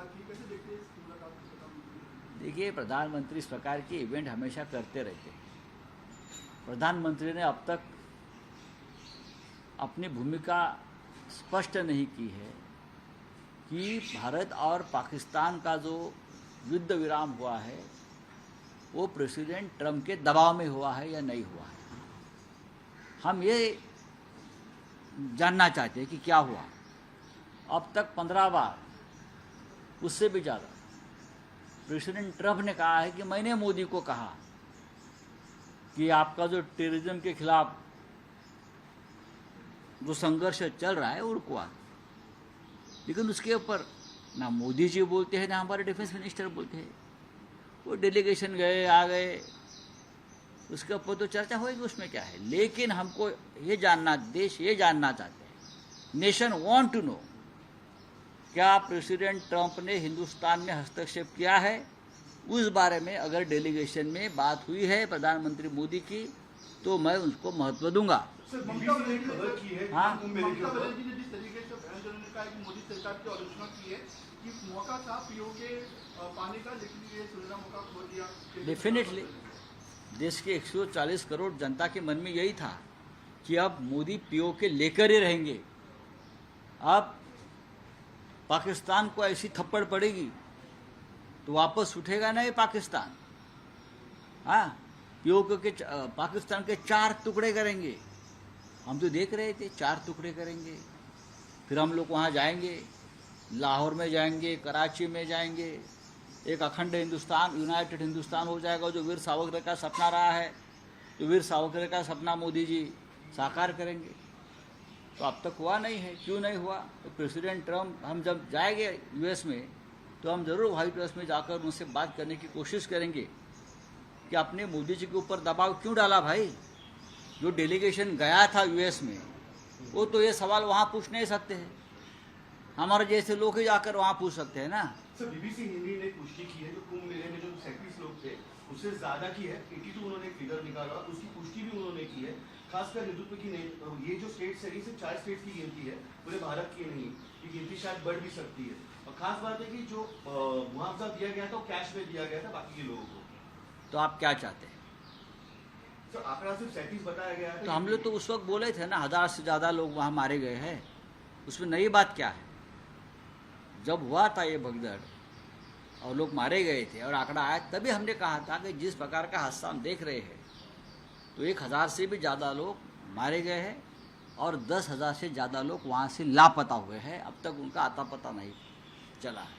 थी, कैसे देखते हैं इस मुलाकात को? देखिए, प्रधानमंत्री इस प्रकार के इवेंट हमेशा करते रहते हैं। प्रधानमंत्री ने अब तक अपनी भूमिका स्पष्ट नहीं की है कि भारत और पाकिस्तान का जो युद्ध विराम हुआ है वो प्रेसिडेंट ट्रंप के दबाव में हुआ है या नहीं हुआ है। हम ये जानना चाहते हैं कि क्या हुआ। अब तक 15 बार, उससे भी ज़्यादा, प्रेसिडेंट ट्रंप ने कहा है कि मैंने मोदी को कहा कि आपका जो टेररिज्म के खिलाफ जो संघर्ष चल रहा है वो रुकवा। लेकिन उसके ऊपर ना मोदी जी बोलते हैं ना हमारे डिफेंस मिनिस्टर बोलते हैं। वो डेलीगेशन गए आ गए, उसके ऊपर तो चर्चा होगी, उसमें क्या है। लेकिन हमको ये जानना, देश ये जानना चाहते हैं, नेशन वांट टू नो, क्या प्रेसिडेंट ट्रंप ने हिंदुस्तान में हस्तक्षेप किया है। उस बारे में अगर डेलीगेशन में बात हुई है प्रधानमंत्री मोदी की तो मैं उसको महत्व दूंगा। ममता बनर्जी ने हाँ, जिस तरीके से उन्होंने कहा कि मोदी सरकार की आलोचना की है कि मौका था पीओके पाने का, लेकिन ये सुनहरा मौका खो दिया। डेफिनेटली देश के 140 करोड़ जनता के मन में यही था कि अब मोदी पीओके लेकर ही रहेंगे। अब पाकिस्तान को ऐसी थप्पड़ पड़ेगी तो वापस उठेगा नहीं पाकिस्तान। हाँ, पीओके के पाकिस्तान के 4 टुकड़े करेंगे। हम तो देख रहे थे 4 टुकड़े करेंगे। फिर हम लोग वहाँ जाएंगे, लाहौर में जाएंगे, कराची में जाएंगे, एक अखंड हिंदुस्तान, यूनाइटेड हिंदुस्तान हो जाएगा, जो वीर सावरकर का सपना रहा है। तो वीर सावरकर का सपना मोदी जी साकार करेंगे। तो अब तक हुआ नहीं है। क्यों नहीं हुआ? तो प्रेसिडेंट ट्रंप, हम जब जाएंगे यूएस में तो हम ज़रूर व्हाइट हाउस में जाकर उनसे बात करने की कोशिश करेंगे कि आपने मोदी जी के ऊपर दबाव क्यों डाला भाई। जो डेलीगेशन गया था यूएस में वो तो ये सवाल वहाँ पूछ नहीं सकते हैं, हमारे जैसे लोग ही जाकर वहाँ पूछ सकते हैं ना। सर, बीबीसी हिंदी ने पुष्टि की है जो कुंभ मेले में जो 37 लोग थे उससे ज्यादा की है, 82 उन्होंने फिगर निकाला, उसकी पुष्टि भी उन्होंने की है। खासकर हिंदुत्व की नहीं, ये जो स्टेट्स है ये सिर्फ 4 स्टेट्स की गिनती है, पूरे भारत की नहीं। ये गिनती शायद बढ़ भी सकती है। और खास बात है कि जो मुआवजा दिया गया था वो कैश में दिया गया था बाकी के लोगों को। तो आप क्या चाहते हैं? तो आंकड़ा सिर्फ 37 बताया गया है। तो हम लोग तो उस वक्त बोले थे ना 1000 से ज़्यादा लोग वहाँ मारे गए हैं। उसमें नई बात क्या है? जब हुआ था ये भगदड़ और लोग मारे गए थे और आंकड़ा आया, तभी हमने कहा था कि जिस प्रकार का हादसा हम देख रहे हैं तो 1000 से भी ज़्यादा लोग मारे गए हैं और 10,000 से ज़्यादा लोग वहाँ से लापता हुए हैं। अब तक उनका आता पता नहीं चला है।